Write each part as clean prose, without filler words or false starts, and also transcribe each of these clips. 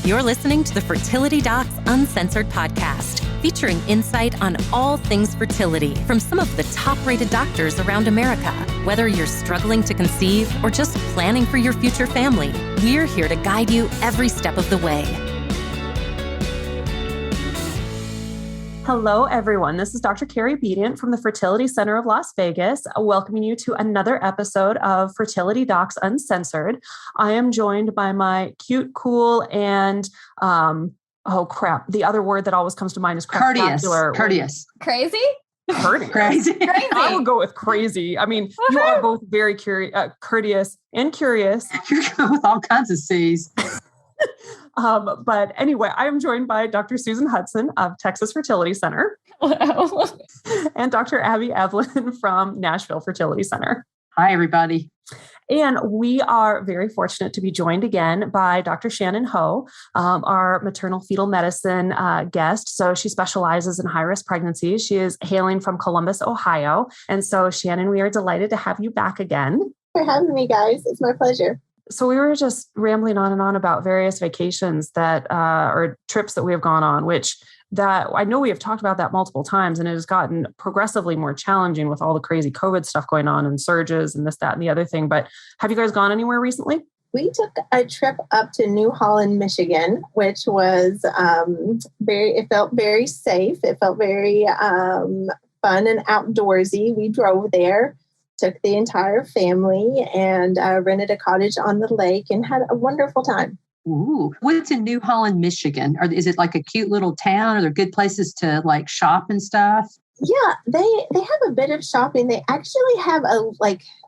You're listening to the Fertility Docs Uncensored podcast, featuring insight on all things fertility from some of the top-rated doctors around America. Whether you're struggling to conceive or just planning for your future family, we're here to guide you every step of the way. Hello, everyone. This is Dr. Carrie Bedient from the Fertility Center of Las Vegas, welcoming you to another episode of Fertility Docs Uncensored. I am joined by my cute, cool, and the other word that always comes to mind is craptacular. Courteous. Crazy? Crazy. I would go with crazy. I mean, you are both very courteous and curious. You're going with all kinds of C's. But anyway, I am joined by Dr. Susan Hudson of Texas Fertility Center. Hello. And Dr. Abby Eblen from Nashville Fertility Center. Hi, everybody. And we are very fortunate to be joined again by Dr. Shannon Ho, our maternal fetal medicine guest. So she specializes in high-risk pregnancies. She is hailing from Columbus, Ohio. And so, Shannon, we are delighted to have you back again. For having me, guys. It's my pleasure. So we were just rambling on and on about various vacations that or trips that we have gone on, that I know we have talked about that multiple times, and it has gotten progressively more challenging with all the crazy COVID stuff going on and surges and this, that, and the other thing. But have you guys gone anywhere recently? We took a trip up to New Holland, Michigan, which was it felt very safe. It felt very fun and outdoorsy. We drove there. Took the entire family and rented a cottage on the lake and had a wonderful time. Ooh, what's in New Holland, Michigan? Is it like a cute little town? Are there good places to like shop and stuff? Yeah, they have a bit of shopping. They actually have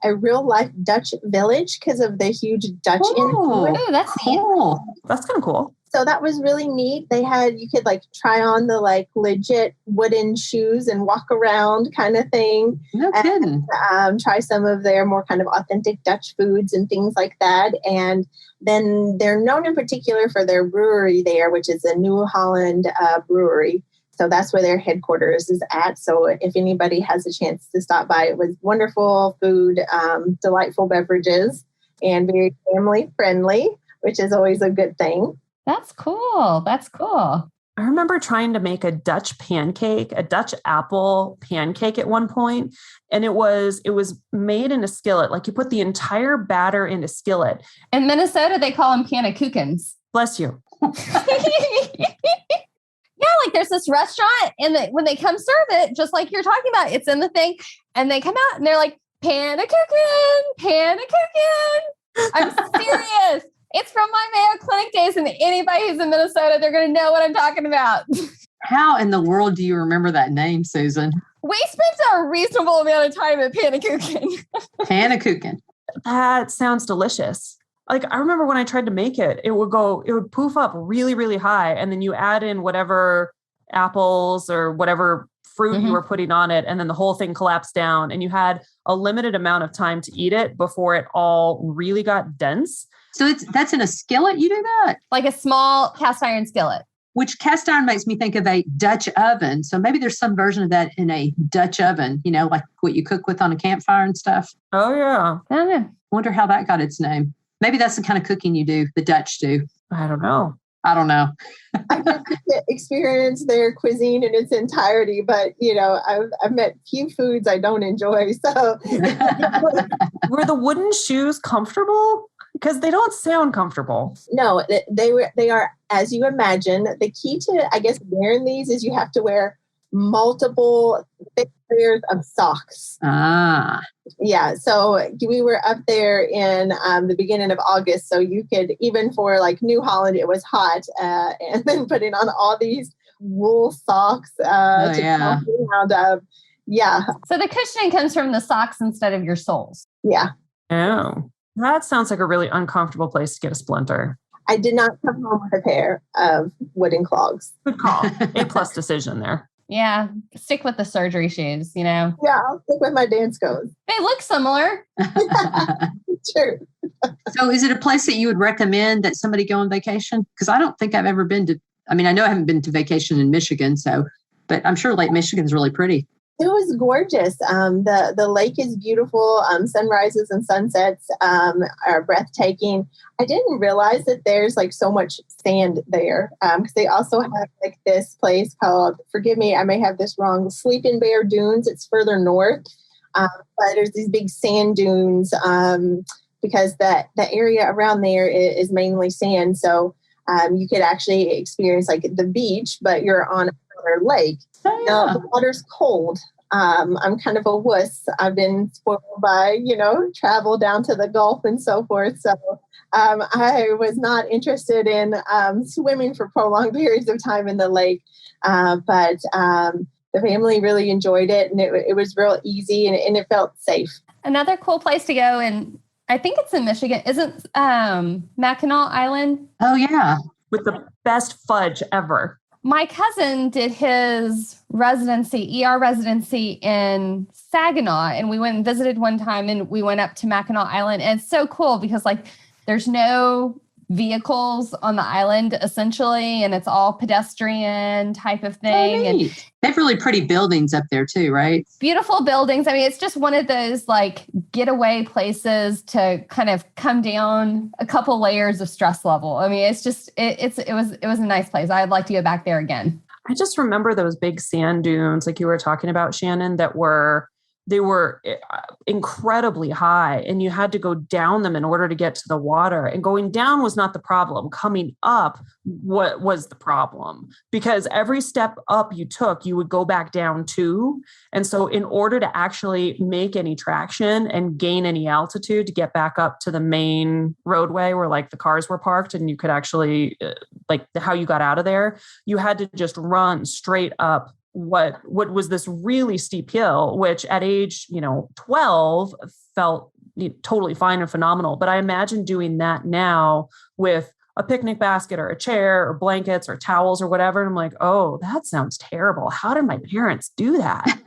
a real life Dutch village because of the huge Dutch influence. Oh, that's cool. That's kind of cool. So that was really neat. You could try on the legit wooden shoes and walk around kind of thing. No kidding. And, try some of their more kind of authentic Dutch foods and things like that. And then they're known in particular for their brewery there, which is a New Holland brewery. So that's where their headquarters is at. So if anybody has a chance to stop by, it was wonderful food, delightful beverages, and very family friendly, which is always a good thing. That's cool. That's cool. I remember trying to make a Dutch apple pancake at one point. And it was made in a skillet. Like you put the entire batter in a skillet. In Minnesota, they call them pannekuchens. Bless you. Yeah, there's this restaurant and when they come serve it, just like you're talking about, it's in the thing and they come out and they're like, pannekuchen. I'm serious. It's from my Mayo Clinic days, and anybody who's in Minnesota, they're going to know what I'm talking about. How in the world do you remember that name, Susan? We spent a reasonable amount of time at Pannekuchen. Pannekuchen. That sounds delicious. I remember when I tried to make it, it would poof up really, really high. And then you add in whatever apples or whatever fruit you were putting on it. And then the whole thing collapsed down. And you had a limited amount of time to eat it before it all really got dense. So that's in a skillet you do that? Like a small cast iron skillet. Which cast iron makes me think of a Dutch oven. So maybe there's some version of that in a Dutch oven, like what you cook with on a campfire and stuff. Oh, yeah. I don't know. Wonder how that got its name. Maybe that's the kind of cooking you do, the Dutch do. I don't know. I don't know. I haven't experienced their cuisine in its entirety, but I've met few foods I don't enjoy. So, were the wooden shoes comfortable? Because they don't sound comfortable. No, they are, as you imagine. The key to, I guess, wearing these is you have to wear multiple thick layers of socks. Ah. Yeah. So we were up there in the beginning of August. So you could, even for New Holland, it was hot. And then putting on all these wool socks yeah. Yeah. So the cushioning comes from the socks instead of your soles. Yeah. Oh, that sounds like a really uncomfortable place to get a splinter. I did not come home with a pair of wooden clogs. Good call. A+ decision there. Yeah. Stick with the surgery shoes, Yeah, I'll stick with my dance clothes. They look similar. True. So is it a place that you would recommend that somebody go on vacation? Because I don't think I've ever been to, I know I haven't been to vacation in Michigan, but I'm sure Lake Michigan's really pretty. It was gorgeous. The lake is beautiful. Sunrises and sunsets are breathtaking. I didn't realize that there's like so much sand there because they also have like this place called, forgive me, I may have this wrong, Sleeping Bear Dunes. It's further north, but there's these big sand dunes because the area around there is mainly sand. So you could actually experience like the beach, but you're on another lake. Oh, yeah. The water's cold. I'm kind of a wuss. I've been spoiled by, travel down to the Gulf and so forth. So I was not interested in swimming for prolonged periods of time in the lake. But the family really enjoyed it, and it was real easy, and it felt safe. Another cool place to go, and I think it's in Michigan, isn't Mackinac Island? Oh, yeah. With the best fudge ever. My cousin did his ER residency in Saginaw, and we went and visited one time, and we went up to Mackinac Island. And it's so cool because like there's no vehicles on the island essentially, and it's all pedestrian type of thing. Oh, and they have really pretty buildings up there too, right? Beautiful buildings. I mean, it's just one of those like getaway places to kind of come down a couple layers of stress level. I mean, it's just, it was a nice place. I'd like to go back there again. I just remember those big sand dunes, like you were talking about, Shannon, they were incredibly high, and you had to go down them in order to get to the water. And going down was not the problem. Coming up, what was the problem? Because every step up you took, you would go back down too. And so in order to actually make any traction and gain any altitude to get back up to the main roadway where like the cars were parked and you could actually like how you got out of there, you had to just run straight up what was this really steep hill, which at age, 12 felt totally fine and phenomenal. But I imagine doing that now with a picnic basket or a chair or blankets or towels or whatever. And I'm like, oh, that sounds terrible. How did my parents do that?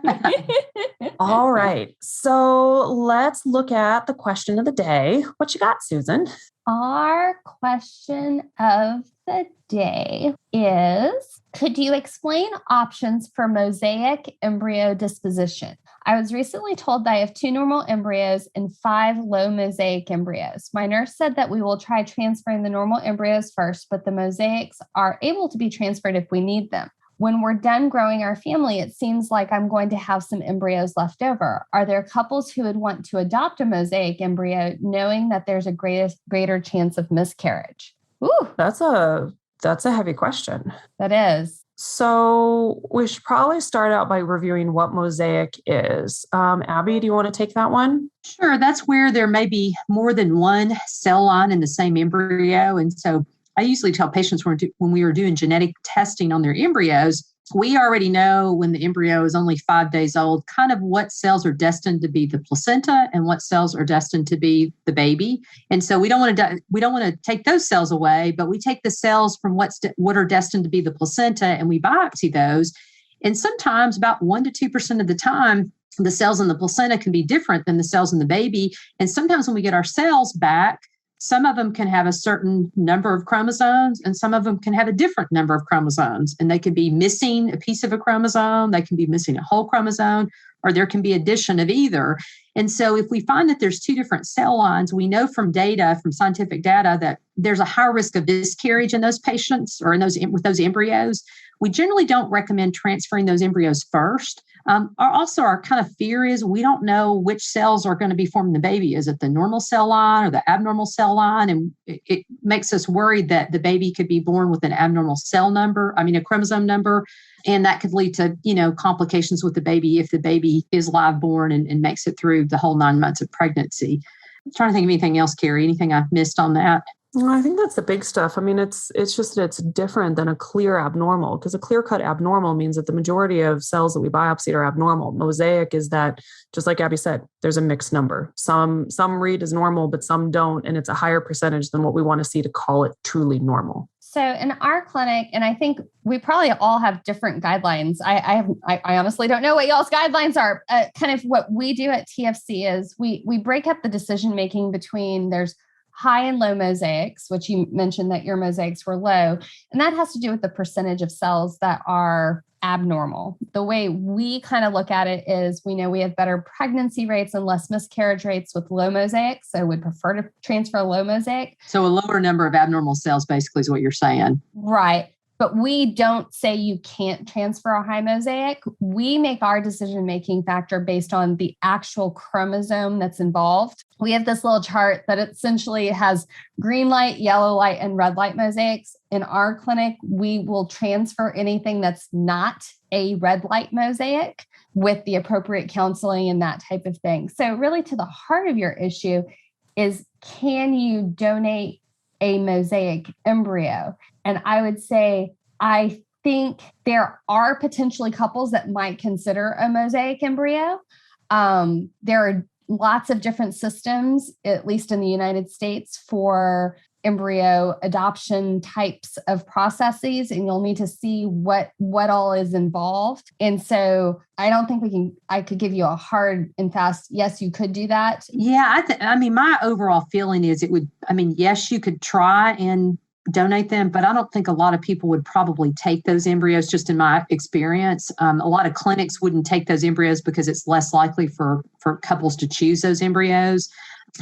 All right. So let's look at the question of the day. What you got, Susan? Our question of the day is, could you explain options for mosaic embryo disposition? I was recently told that I have 2 normal embryos and 5 low mosaic embryos. My nurse said that we will try transferring the normal embryos first, but the mosaics are able to be transferred if we need them. When we're done growing our family, it seems like I'm going to have some embryos left over. Are there couples who would want to adopt a mosaic embryo knowing that there's a greater chance of miscarriage? Ooh, that's a heavy question. That is. So we should probably start out by reviewing what mosaic is. Abby, do you want to take that one? Sure. That's where there may be more than one cell line in the same embryo. And so I usually tell patients when we are doing genetic testing on their embryos, we already know when the embryo is only 5 days old, kind of what cells are destined to be the placenta and what cells are destined to be the baby. And so we don't want to take those cells away, but we take the cells from what are destined to be the placenta and we biopsy those. And sometimes about 1% to 2% of the time, the cells in the placenta can be different than the cells in the baby. And sometimes when we get our cells back, some of them can have a certain number of chromosomes and some of them can have a different number of chromosomes. And they can be missing a piece of a chromosome, they can be missing a whole chromosome, or there can be addition of either. And so if we find that there's 2 different cell lines, we know from scientific data, that there's a high risk of miscarriage in those patients or with those embryos. We generally don't recommend transferring those embryos first. Our kind of fear is we don't know which cells are going to be forming the baby. Is it the normal cell line or the abnormal cell line? And it makes us worried that the baby could be born with an abnormal a chromosome number. And that could lead to, complications with the baby if the baby is live born and makes it through the whole 9 months of pregnancy. I'm trying to think of anything else, Carrie, anything I missed on that? Well, I think that's the big stuff. I mean, it's just that it's different than a clear abnormal, because a clear-cut abnormal means that the majority of cells that we biopsied are abnormal. Mosaic is that, just like Abby said, there's a mixed number. Some read as normal, but some don't, and it's a higher percentage than what we want to see to call it truly normal. So in our clinic, and I think we probably all have different guidelines. I honestly don't know what y'all's guidelines are. Kind of what we do at TFC is we break up the decision making between there's high and low mosaics, which you mentioned that your mosaics were low. And that has to do with the percentage of cells that are abnormal. The way we kind of look at it is we know we have better pregnancy rates and less miscarriage rates with low mosaics. So we'd prefer to transfer a low mosaic. So a lower number of abnormal cells basically is what you're saying. Right. But we don't say you can't transfer a high mosaic. We make our decision-making factor based on the actual chromosome that's involved. We have this little chart that essentially has green light, yellow light, and red light mosaics. In our clinic, we will transfer anything that's not a red light mosaic with the appropriate counseling and that type of thing. So really to the heart of your issue is, can you donate a mosaic embryo? And I would say, I think there are potentially couples that might consider a mosaic embryo. There are lots of different systems, at least in the United States, for embryo adoption types of processes, and you'll need to see what all is involved. And so I don't think I could give you a hard and fast, yes, you could do that. Yeah. I mean, my overall feeling is yes, you could try and donate them, but I don't think a lot of people would probably take those embryos, just in my experience. A lot of clinics wouldn't take those embryos because it's less likely for couples to choose those embryos.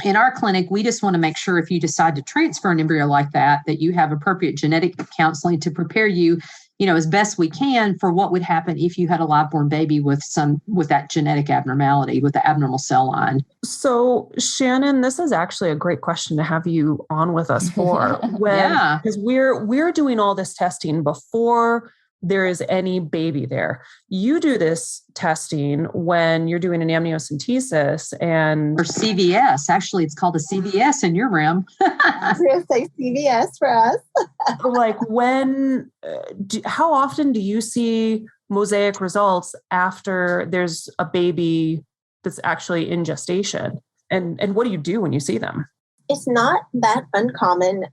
In our clinic, we just want to make sure if you decide to transfer an embryo like that you have appropriate genetic counseling to prepare you, as best we can for what would happen if you had a live-born baby with that genetic abnormality, with the abnormal cell line. So Shannon, this is actually a great question to have you on with us for. Because we're doing all this testing before there is any baby there. You do this testing when you're doing an amniocentesis or CVS. Actually, it's called a CVS in your realm. I was going to say CVS for us. Like how often do you see mosaic results after there's a baby that's actually in gestation? And what do you do when you see them? It's not that uncommon.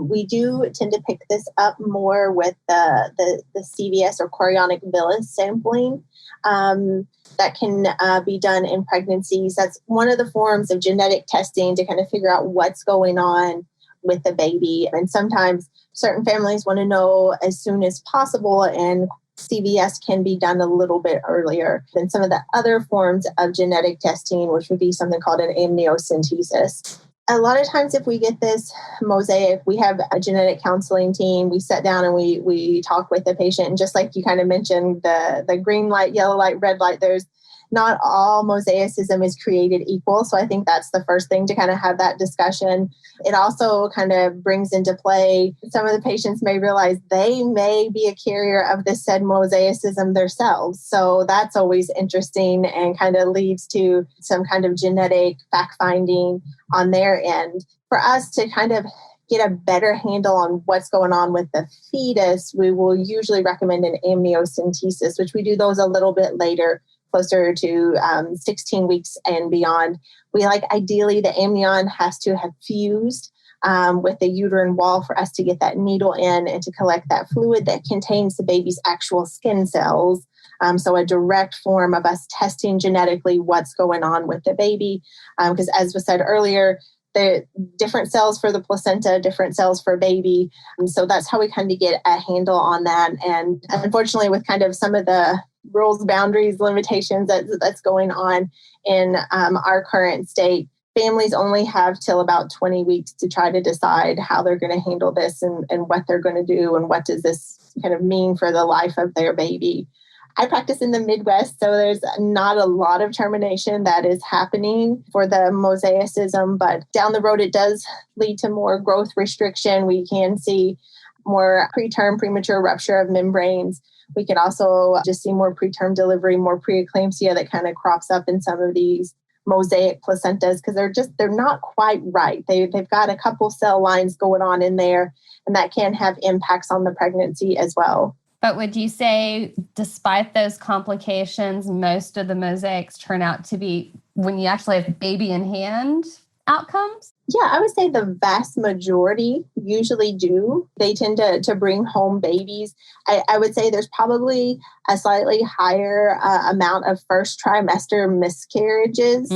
We do tend to pick this up more with the CVS or chorionic villus sampling that can be done in pregnancies. That's one of the forms of genetic testing to kind of figure out what's going on with the baby. And sometimes certain families want to know as soon as possible, and CVS can be done a little bit earlier than some of the other forms of genetic testing, which would be something called an amniocentesis. A lot of times if we get this mosaic, we have a genetic counseling team. We sit down and we talk with the patient. And just like you kind of mentioned, the green light, yellow light, red light, there's not all mosaicism is created equal. So I think that's the first thing, to kind of have that discussion. It also kind of brings into play, some of the patients may realize they may be a carrier of this said mosaicism themselves. So that's always interesting and kind of leads to some kind of genetic fact finding on their end. For us to kind of get a better handle on what's going on with the fetus, we will usually recommend an amniocentesis, which we do those a little bit later, closer to 16 weeks and beyond. We ideally, the amnion has to have fused with the uterine wall for us to get that needle in and to collect that fluid that contains the baby's actual skin cells. So a direct form of us testing genetically what's going on with the baby. Because as was said earlier, the different cells for the placenta, different cells for baby. And so that's how we kind of get a handle on that. And unfortunately, with kind of some of the rules, boundaries, limitations that's going on in our current state, families only have till about 20 weeks to try to decide how they're going to handle this and what they're going to do and what does this kind of mean for the life of their baby. I practice in the Midwest, so there's not a lot of termination that is happening for the mosaicism, but down the road, it does lead to more growth restriction. We can see more preterm premature rupture of membranes. We can also just see more preterm delivery, more preeclampsia that kind of crops up in some of these mosaic placentas because they're not quite right. They've got a couple cell lines going on in there, and that can have impacts on the pregnancy as well. But would you say, despite those complications, most of the mosaics turn out to be, when you actually have baby in hand, outcomes? Yeah, I would say the vast majority usually do. They tend to bring home babies. I would say there's probably a slightly higher amount of first trimester miscarriages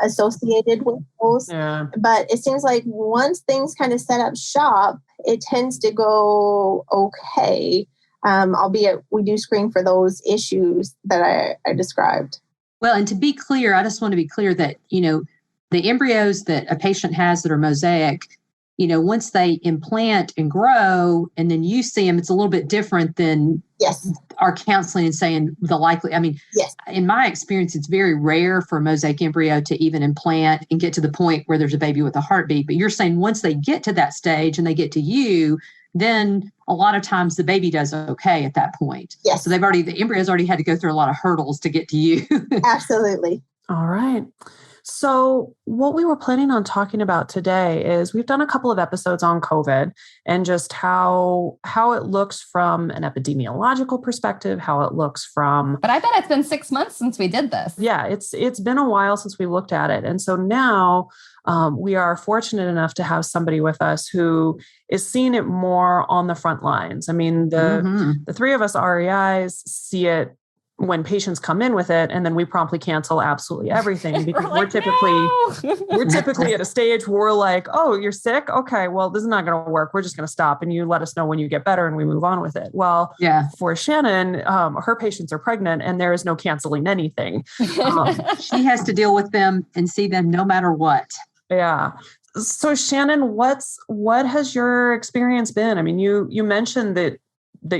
associated with those. Yeah. But it seems like once things kind of set up shop, it tends to go okay, albeit we do screen for those issues that I described. Well, and to be clear, I just want to be clear that, the embryos that a patient has that are mosaic, once they implant and grow and then you see them, it's a little bit different than our counseling and saying the likely. In my experience, it's very rare for a mosaic embryo to even implant and get to the point where there's a baby with a heartbeat. But you're saying once they get to that stage and they get to you, then a lot of times the baby does okay at that point. Yes. So the embryos already had to go through a lot of hurdles to get to you. Absolutely. All right. So what we were planning on talking about today is we've done a couple of episodes on COVID and just how it looks from an epidemiological perspective, how it looks from... But I bet it's been 6 months since we did this. Yeah, it's been a while since we looked at it. And so now we are fortunate enough to have somebody with us who is seeing it more on the front lines. I mean, the three of us REIs see it when patients come in with it, and then we promptly cancel absolutely everything because we're typically at a stage where we're like, oh, you're sick? Okay, well, this is not going to work. We're just going to stop and you let us know when you get better and we move on with it. Well, for Shannon, her patients are pregnant and there is no canceling anything. She has to deal with them and see them no matter what. Yeah. So Shannon, what has your experience been? I mean, you mentioned that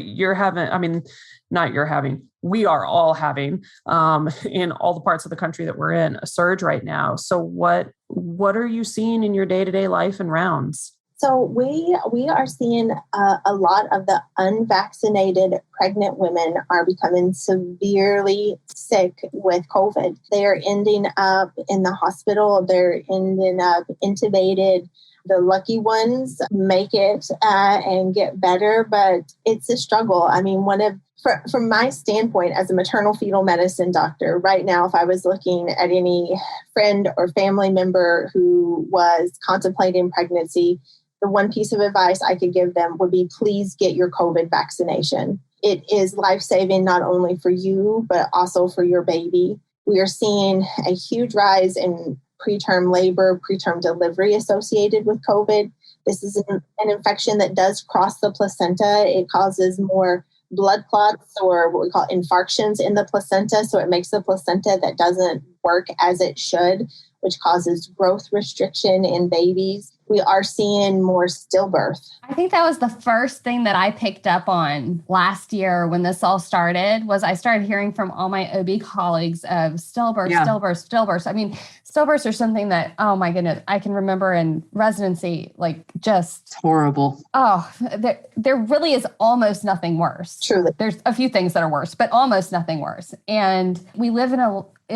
you're having, we are all having, in all the parts of the country that we're in, a surge right now. So what are you seeing in your day-to-day life and rounds? So we are seeing a lot of the unvaccinated pregnant women are becoming severely sick with COVID. They are ending up in the hospital. They're ending up intubated. The lucky ones make it and get better, but it's a struggle. I mean, from my standpoint as a maternal fetal medicine doctor, right now, if I was looking at any friend or family member who was contemplating pregnancy, the one piece of advice I could give them would be, please get your COVID vaccination. It is life-saving not only for you, but also for your baby. We are seeing a huge rise in preterm labor, preterm delivery associated with COVID. This is an infection that does cross the placenta. It causes more blood clots or what we call infarctions in the placenta. So it makes the placenta that doesn't work as it should, which causes growth restriction in babies. We are seeing more stillbirth. I think that was the first thing that I picked up on last year when this all started, was I started hearing from all my OB colleagues of stillbirth. I mean, stillbirths are something that, oh my goodness, I can remember in residency, like just... It's horrible. Oh, there really is almost nothing worse. Truly. There's a few things that are worse, but almost nothing worse. And we live in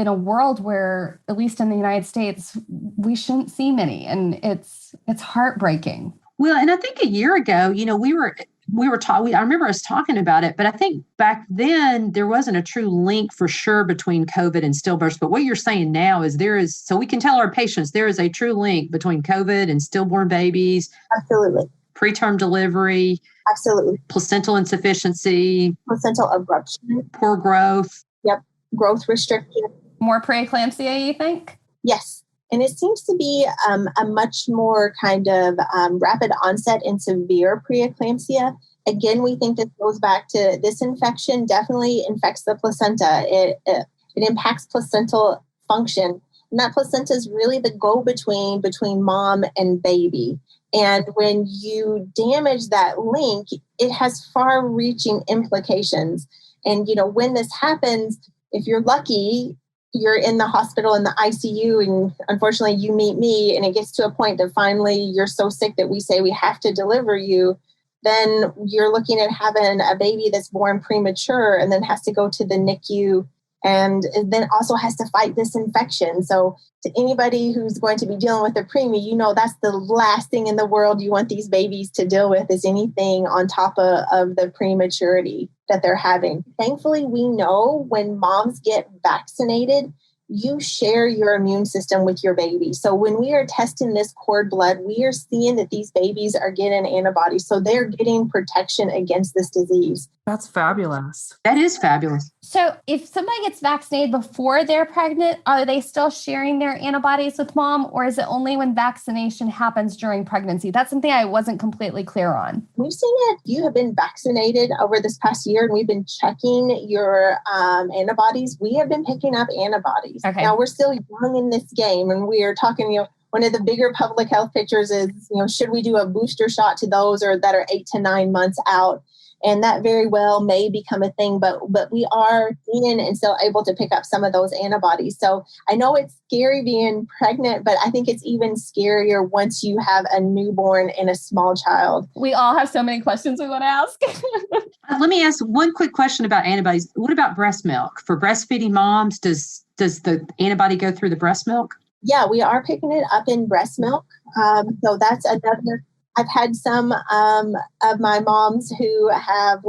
a world where, at least in the United States, we shouldn't see many. And it's heartbreaking. Well, and I think a year ago, we were taught, I remember us talking about it, but I think back then there wasn't a true link for sure between COVID and stillbirths. But what you're saying now is so we can tell our patients there is a true link between COVID and stillborn babies. Absolutely. Preterm delivery. Absolutely. Placental insufficiency. Placental abruption. Poor growth. Yep. Growth restriction. More preeclampsia, you think? Yes. And it seems to be a much more kind of rapid onset and severe preeclampsia. Again, we think this goes back to this infection definitely infects the placenta. It impacts placental function. And that placenta is really the go-between between mom and baby. And when you damage that link, it has far-reaching implications. And, when this happens, if you're lucky, you're in the hospital in the ICU and unfortunately you meet me and it gets to a point that finally you're so sick that we say we have to deliver you, then you're looking at having a baby that's born premature and then has to go to the NICU and then also has to fight this infection. So to anybody who's going to be dealing with a preemie, that's the last thing in the world you want these babies to deal with is anything on top of the prematurity that they're having. Thankfully, we know when moms get vaccinated, you share your immune system with your baby. So when we are testing this cord blood, we are seeing that these babies are getting antibodies. So they're getting protection against this disease. That's fabulous. That is fabulous. So if somebody gets vaccinated before they're pregnant, are they still sharing their antibodies with mom, or is it only when vaccination happens during pregnancy? That's something I wasn't completely clear on. We've seen that you have been vaccinated over this past year, and we've been checking your antibodies. We have been picking up antibodies. Okay. Now, we're still young in this game, and we are talking, one of the bigger public health pictures is, should we do a booster shot to those or that are 8 to 9 months out? And that very well may become a thing, but we are in and still able to pick up some of those antibodies. So I know it's scary being pregnant, but I think it's even scarier once you have a newborn and a small child. We all have so many questions we want to ask. Let me ask one quick question about antibodies. What about breast milk? For breastfeeding moms, does the antibody go through the breast milk? Yeah, we are picking it up in breast milk. So that's another. I've had some of my moms who have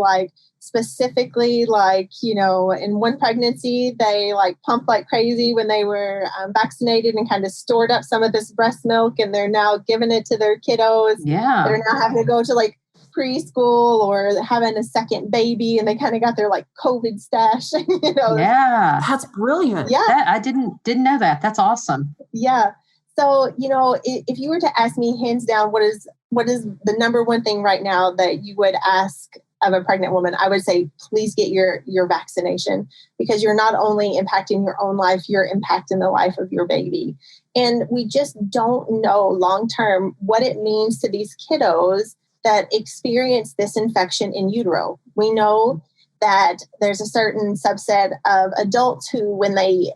specifically in one pregnancy, they pumped like crazy when they were vaccinated and kind of stored up some of this breast milk, and they're now giving it to their kiddos. Yeah. They're now having to go to preschool or having a second baby, and they kind of got their COVID stash. Yeah. That's brilliant. Yeah. I didn't know that. That's awesome. Yeah. So, if you were to ask me hands down, what is the number one thing right now that you would ask of a pregnant woman, I would say, please get your vaccination, because you're not only impacting your own life, you're impacting the life of your baby. And we just don't know long-term what it means to these kiddos that experience this infection in utero. We know that there's a certain subset of adults who, when they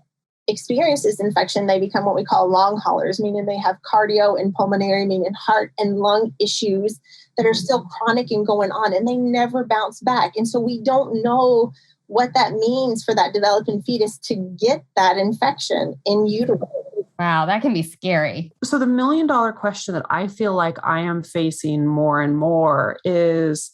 experience this infection, they become what we call long haulers, meaning they have cardio and pulmonary, meaning heart and lung issues that are still chronic and going on, and they never bounce back. And so we don't know what that means for that developing fetus to get that infection in utero. Wow, that can be scary. So the $1 million question that I feel like I am facing more and more is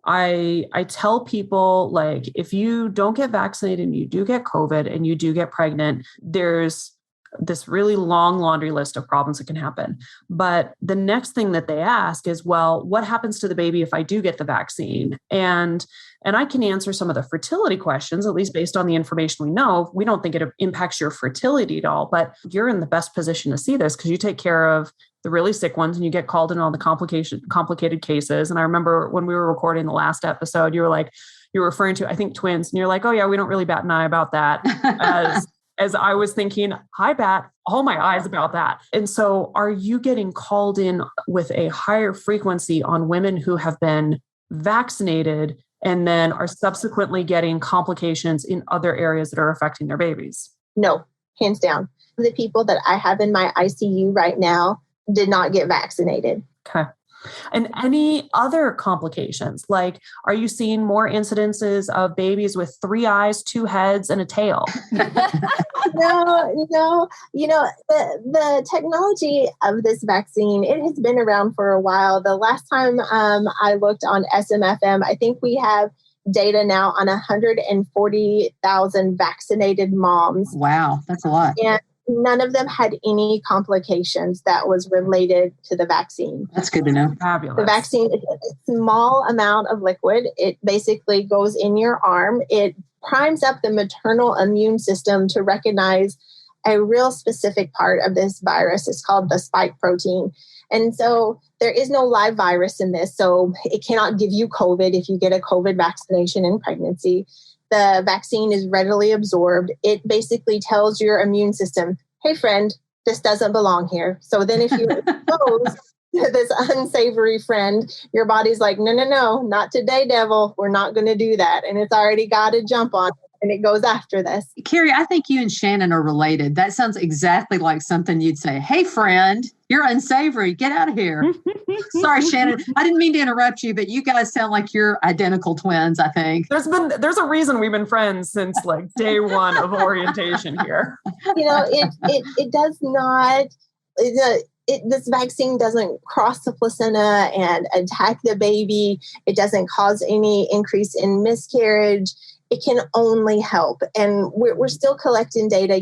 I tell people, if you don't get vaccinated and you do get COVID and you do get pregnant, there's this really long laundry list of problems that can happen. But the next thing that they ask is, well, what happens to the baby if I do get the vaccine? And I can answer some of the fertility questions, at least based on the information we know. We don't think it impacts your fertility at all, but you're in the best position to see this because you take care of the really sick ones and you get called in on the complicated cases. And I remember when we were recording the last episode, you were referring to, I think, twins. And you're like, oh yeah, we don't really bat an eye about that. As I was thinking, I bat all my eyes about that. And so are you getting called in with a higher frequency on women who have been vaccinated and then are subsequently getting complications in other areas that are affecting their babies? No, hands down. The people that I have in my ICU right now did not get vaccinated. Okay. And any other complications? Are you seeing more incidences of babies with 3 eyes, 2 heads, and a tail? No. The technology of this vaccine, it has been around for a while. The last time I looked on SMFM, I think we have data now on 140,000 vaccinated moms. Wow, that's a lot. And none of them had any complications that was related to the vaccine. That's good to know. Fabulous. The vaccine is a small amount of liquid. It basically goes in your arm. It primes up the maternal immune system to recognize a real specific part of this virus. It's called the spike protein. And so there is no live virus in this. So it cannot give you COVID if you get a COVID vaccination in pregnancy. The vaccine is readily absorbed. It basically tells your immune system, hey, friend, this doesn't belong here. So then if you're exposed to this unsavory friend, your body's like, no, not today, devil. We're not going to do that. And it's already got a jump on it, and it goes after this. Carrie, I think you and Shannon are related. That sounds exactly like something you'd say. Hey, friend, you're unsavory. Get out of here. Sorry, Shannon. I didn't mean to interrupt you, but you guys sound like you're identical twins, I think. There's a reason we've been friends since day one of orientation here. It does not, this vaccine doesn't cross the placenta and attack the baby. It doesn't cause any increase in miscarriage. it can only help. And we're still collecting data,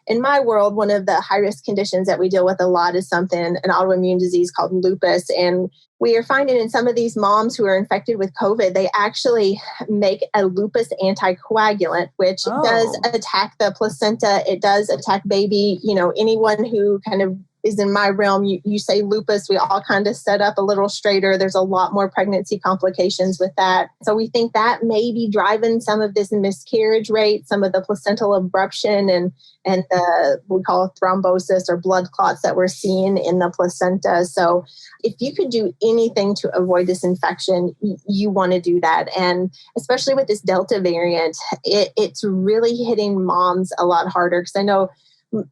in my world, one of the high risk conditions that we deal with a lot is an autoimmune disease called lupus. And we are finding in some of these moms who are infected with COVID, they actually make a lupus anticoagulant, which does attack the placenta. It does attack baby, anyone who kind of is in my realm. You say lupus, we all kind of set up a little straighter. There's a lot more pregnancy complications with that. So we think that may be driving some of this miscarriage rate, some of the placental abruption and the, we call it thrombosis or blood clots that we're seeing in the placenta. So if you could do anything to avoid this infection, you want to do that. And especially with this Delta variant, it's really hitting moms a lot harder, because I know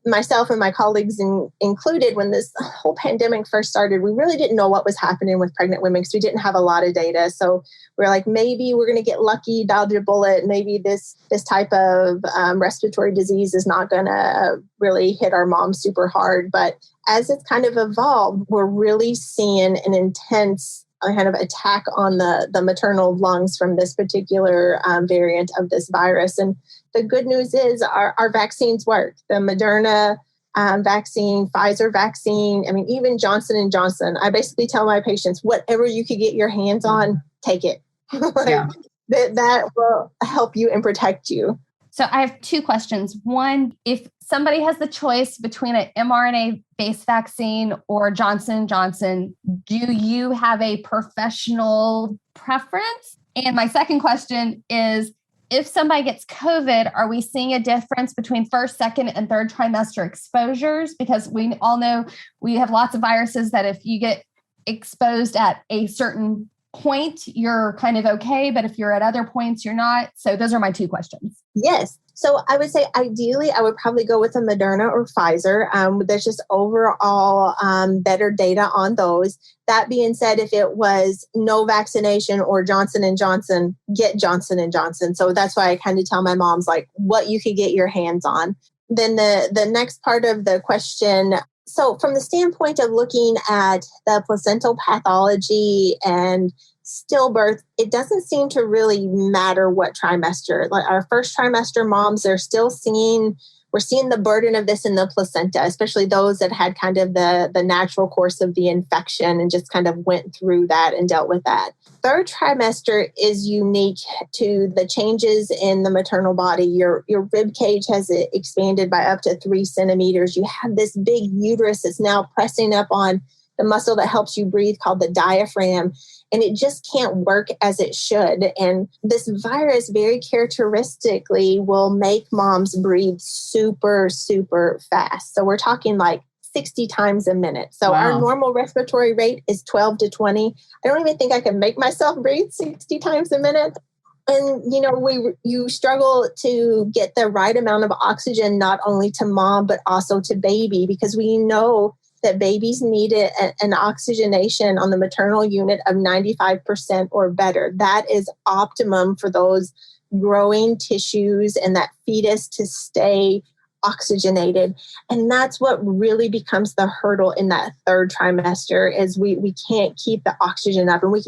myself and my colleagues included, when this whole pandemic first started, we really didn't know what was happening with pregnant women because we didn't have a lot of data. So we're like, maybe we're going to get lucky, dodge a bullet. Maybe this type of respiratory disease is not going to really hit our moms super hard. But as it's kind of evolved, we're really seeing an intense kind of attack on the maternal lungs from this particular variant of this virus. And the good news is our vaccines work. The Moderna vaccine, Pfizer vaccine, even Johnson & Johnson. I basically tell my patients, whatever you could get your hands on, take it. That will help you and protect you. So I have two questions. One, if somebody has the choice between an mRNA-based vaccine or Johnson & Johnson, do you have a professional preference? And my second question is, if somebody gets COVID, are we seeing a difference between first, second, and third trimester exposures? Because we all know we have lots of viruses that if you get exposed at a certain point, you're kind of okay, but if you're at other points, you're not. So those are my two questions. Yes. So I would say ideally, I would probably go with a Moderna or Pfizer. There's just overall better data on those. That being said, if it was no vaccination or Johnson & Johnson, get Johnson & Johnson. So that's why I kind of tell my moms like what you could get your hands on. Then the next part of the question. So from the standpoint of looking at the placental pathology and stillbirth, it doesn't seem to really matter what trimester. Like our first trimester moms, we're seeing the burden of this in the placenta, especially those that had kind of the natural course of the infection and just kind of went through that and dealt with that. Third trimester is unique to the changes in the maternal body. Your rib cage has expanded by up to 3 centimeters. You have this big uterus that's now pressing up on the muscle that helps you breathe called the diaphragm. And it just can't work as it should. And this virus very characteristically will make moms breathe super, super fast. So we're talking like 60 times a minute. So Our normal respiratory rate is 12 to 20. I don't even think I can make myself breathe 60 times a minute. And, you struggle to get the right amount of oxygen, not only to mom, but also to baby, because we know that babies need an oxygenation on the maternal unit of 95% or better. That is optimum for those growing tissues and that fetus to stay oxygenated. And that's what really becomes the hurdle in that third trimester is we can't keep the oxygen up. And we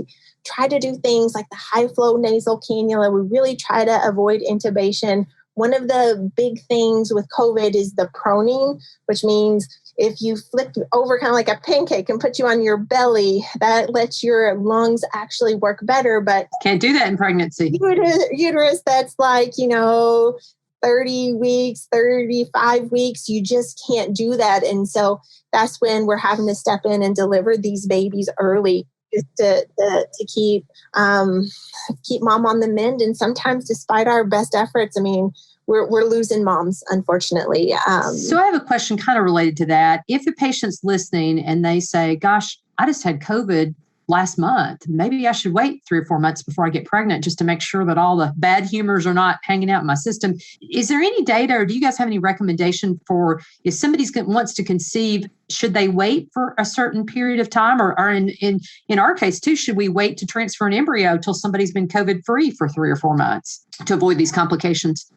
try to do things like the high flow nasal cannula. We really try to avoid intubation. One of the big things with COVID is the proning, which means if you flip over kind of like a pancake and put you on your belly, that lets your lungs actually work better. But can't do that in pregnancy. Uterus that's like, 30 weeks, 35 weeks, you just can't do that. And so that's when we're having to step in and deliver these babies early just to keep mom on the mend. And sometimes despite our best efforts, we're losing moms, unfortunately. So I have a question kind of related to that. If a patient's listening and they say, gosh, I just had COVID last month, maybe I should wait 3 or 4 months before I get pregnant just to make sure that all the bad humors are not hanging out in my system. Is there any data or do you guys have any recommendation for if somebody wants to conceive, should they wait for a certain period of time? Or in our case too, should we wait to transfer an embryo till somebody's been COVID-free for 3 or 4 months to avoid these complications?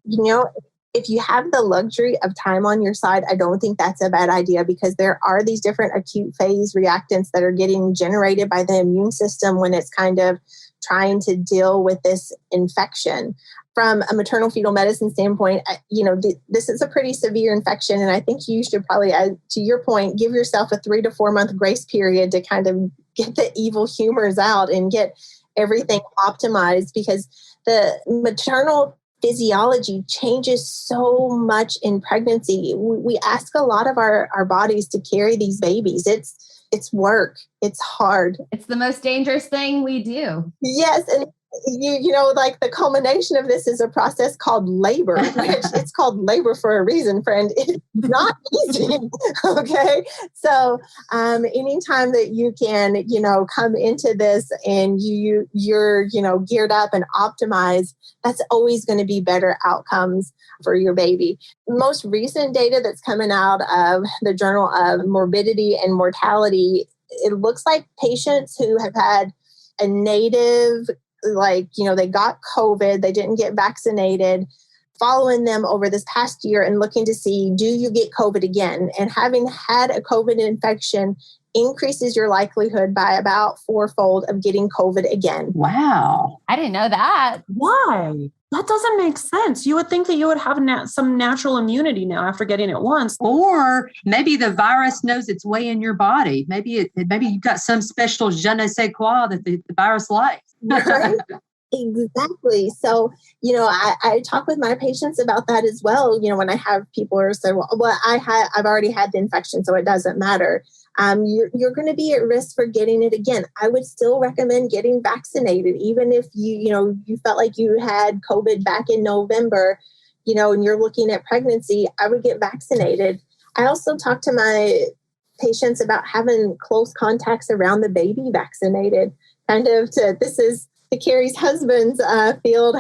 If you have the luxury of time on your side, I don't think that's a bad idea because there are these different acute phase reactants that are getting generated by the immune system when it's kind of trying to deal with this infection. from a maternal fetal medicine standpoint, this is a pretty severe infection. And I think you should probably, to your point, give yourself a 3 to 4 month grace period to kind of get the evil humors out and get everything optimized, because the maternal physiology changes so much in pregnancy. We ask a lot of our bodies to carry these babies. It's work. It's hard. It's the most dangerous thing we do. Yes. And like the culmination of this is a process called labor, which it's called labor for a reason, friend. It's not easy. Okay. So anytime that you can, come into this and you're, geared up and optimized, that's always going to be better outcomes for your baby. Most recent data that's coming out of the Journal of Morbidity and Mortality, it looks like patients who have had a native, they got COVID, they didn't get vaccinated, following them over this past year and looking to see, do you get COVID again? And having had a COVID infection increases your likelihood by about 4-fold of getting COVID again. Wow. I didn't know that. Why? That doesn't make sense. You would think that you would have some natural immunity now after getting it once. Or maybe the virus knows its way in your body. Maybe you've got some special je ne sais quoi that the virus likes. Right? Exactly. So, I talk with my patients about that as well. When I have people who say, well, I've already had the infection, so it doesn't matter. You're going to be at risk for getting it again. I would still recommend getting vaccinated, even if you felt like you had COVID back in November, and you're looking at pregnancy. I would get vaccinated. I also talk to my patients about having close contacts around the baby vaccinated. This is the Carrie's husband's field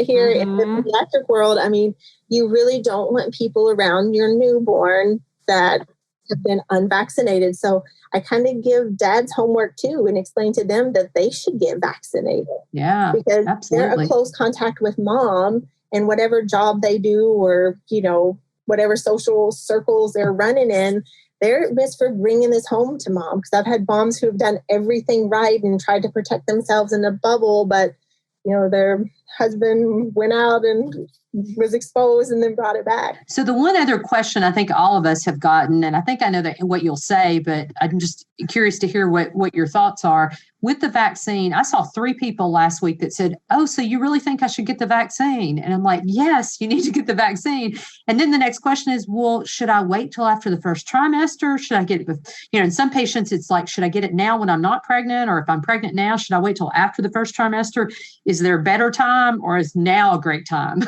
here in the pediatric world. I mean, you really don't want people around your newborn that have been unvaccinated. So I kind of give dads homework too and explain to them that they should get vaccinated. Yeah, because absolutely. They're a close contact with mom, and whatever job they do or, whatever social circles they're running in, they're at risk for bringing this home to mom. Because I've had moms who have done everything right and tried to protect themselves in a bubble, but their husband went out and was exposed and then brought it back. So the one other question I think all of us have gotten, and I think I know that what you'll say, but I'm just curious to hear what your thoughts are. With the vaccine, I saw 3 people last week that said, oh, so you really think I should get the vaccine? And I'm like, yes, you need to get the vaccine. And then the next question is, well, should I wait till after the first trimester? Should I get it? In some patients, it's like, should I get it now when I'm not pregnant? Or if I'm pregnant now, should I wait till after the first trimester? Is there a better time, or is now a great time?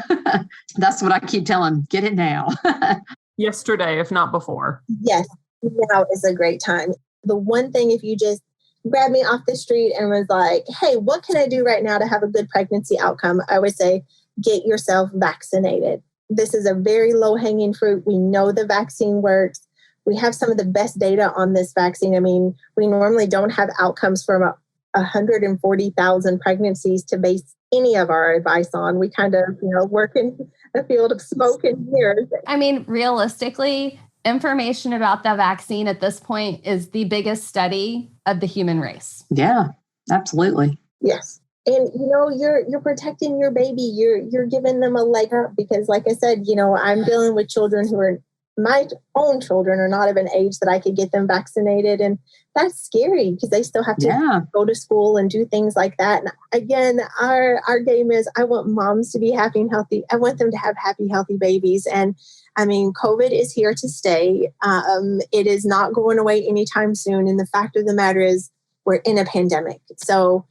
That's what I keep telling them. Get it now. Yesterday, if not before. Yes, now is a great time. The one thing, if you just grabbed me off the street and was like, hey, what can I do right now to have a good pregnancy outcome? I would say, get yourself vaccinated. This is a very low-hanging fruit. We know the vaccine works. We have some of the best data on this vaccine. I mean, we normally don't have outcomes from 140,000 pregnancies to base any of our advice on. We kind of, work in a field of smoke and mirrors. I mean, realistically, information about the vaccine at this point is the biggest study of the human race. Yeah, absolutely. Yes. And, you're protecting your baby. You're giving them a leg up because, like I said, I'm dealing with children who are, my own children are not of an age that I could get them vaccinated. And that's scary because they still have to go to school and do things like that. And again, our game is I want moms to be happy and healthy. I want them to have happy, healthy babies. And I mean, COVID is here to stay. It is not going away anytime soon. And the fact of the matter is we're in a pandemic. So,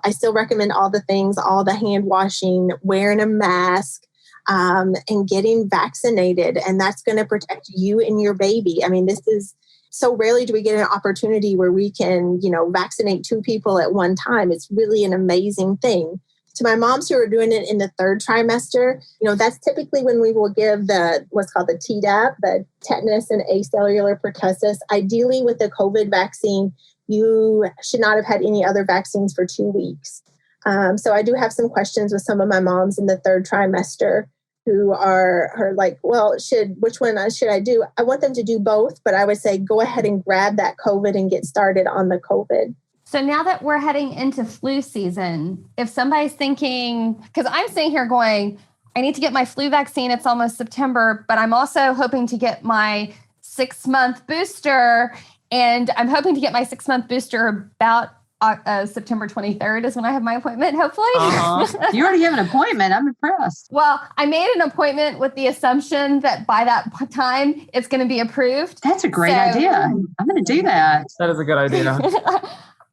I still recommend all the things, all the hand washing, wearing a mask, and getting vaccinated. And that's going to protect you and your baby. I mean, this is so rarely do we get an opportunity where we can, vaccinate 2 people at one time. It's really an amazing thing. To my moms who are doing it in the 3rd trimester, that's typically when we will give what's called the Tdap, the tetanus and acellular pertussis. Ideally with the COVID vaccine, you should not have had any other vaccines for 2 weeks. So I do have some questions with some of my moms in the 3rd trimester who are like, well, which one should I do? I want them to do both, but I would say go ahead and grab that COVID and get started on the COVID. So now that we're heading into flu season, if somebody's thinking, because I'm sitting here going, I need to get my flu vaccine. It's almost September, but I'm also hoping to get my 6-month booster. And I'm hoping to get my 6-month booster about September 23rd is when I have my appointment, hopefully. You already have an appointment. I'm impressed. Well, I made an appointment with the assumption that by that time it's going to be approved. That's a great idea. I'm going to do that. That is a good idea.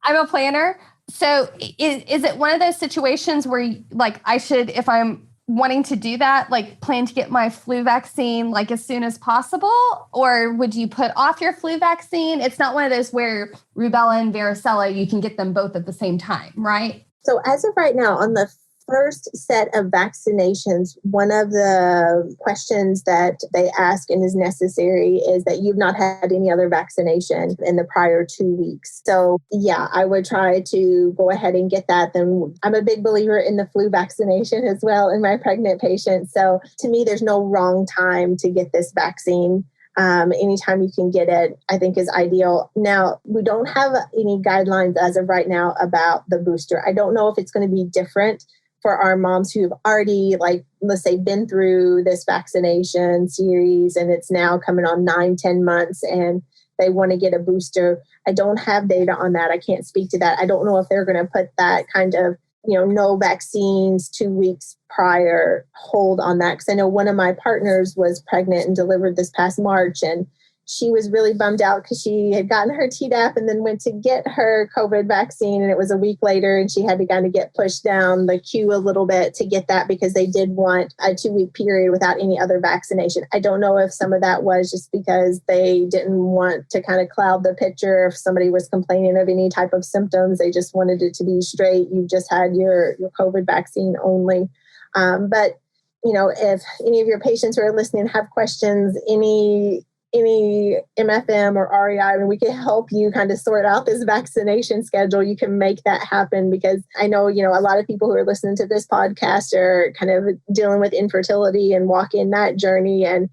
I'm a planner. So is it one of those situations where like I should, if I'm wanting to do that, like plan to get my flu vaccine like as soon as possible? Or would you put off your flu vaccine? It's not one of those where rubella and varicella, you can get them both at the same time, right? So as of right now, on the first set of vaccinations, one of the questions that they ask and is necessary is that you've not had any other vaccination in the prior 2 weeks. So yeah, I would try to go ahead and get that. Then I'm a big believer in the flu vaccination as well in my pregnant patients. So to me, there's no wrong time to get this vaccine. Anytime you can get it, I think is ideal. Now, we don't have any guidelines as of right now about the booster. I don't know if it's going to be different for our moms who've already, like, let's say, been through this vaccination series and it's now coming on 9-10 months and they want to get a booster. I don't have data on that. I can't speak to that. I don't know if they're going to put that kind of, no vaccines 2 weeks prior hold on that. Because I know one of my partners was pregnant and delivered this past March, and she was really bummed out because she had gotten her Tdap and then went to get her COVID vaccine. And it was a week later and she had to kind of get pushed down the queue a little bit to get that because they did want a 2-week period without any other vaccination. I don't know if some of that was just because they didn't want to kind of cloud the picture. If somebody was complaining of any type of symptoms, they just wanted it to be straight. You've just had your COVID vaccine only. But, if any of your patients who are listening have questions, any MFM or REI, we can help you kind of sort out this vaccination schedule. You can make that happen because I know, a lot of people who are listening to this podcast are kind of dealing with infertility and walking that journey. And,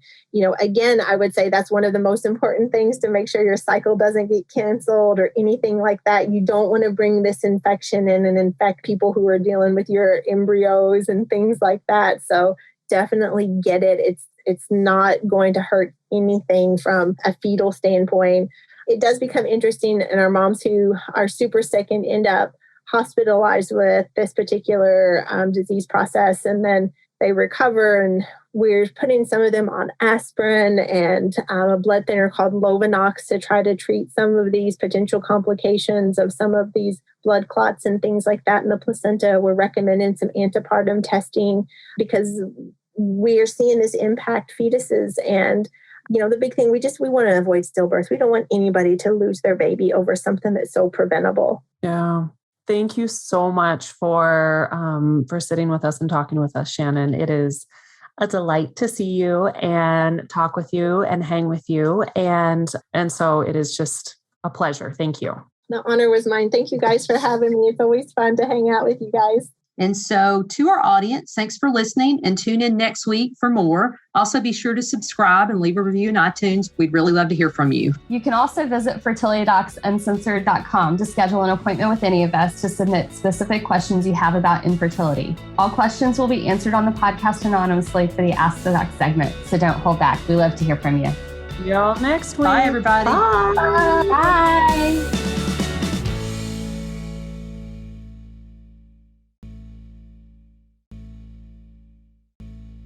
again, I would say that's one of the most important things to make sure your cycle doesn't get canceled or anything like that. You don't want to bring this infection in and infect people who are dealing with your embryos and things like that. So definitely get it. It's not going to hurt anything from a fetal standpoint. It does become interesting in our moms who are super sick and end up hospitalized with this particular disease process, and then they recover, and we're putting some of them on aspirin and a blood thinner called Lovenox to try to treat some of these potential complications of some of these blood clots and things like that in the placenta. We're recommending some antepartum testing because we're seeing this impact fetuses. And, the big thing, we want to avoid stillbirth. We don't want anybody to lose their baby over something that's so preventable. Yeah. Thank you so much for sitting with us and talking with us, Shannon. It is a delight to see you and talk with you and hang with you. And so it is just a pleasure. Thank you. The honor was mine. Thank you guys for having me. It's always fun to hang out with you guys. And so to our audience, thanks for listening and tune in next week for more. Also, be sure to subscribe and leave a review in iTunes. We'd really love to hear from you. You can also visit fertilitydocs.uncensored.com to schedule an appointment with any of us to submit specific questions you have about infertility. All questions will be answered on the podcast anonymously for the Ask the Doc segment, so don't hold back. We love to hear from you. See y'all next week. Bye, everybody. Bye. Bye.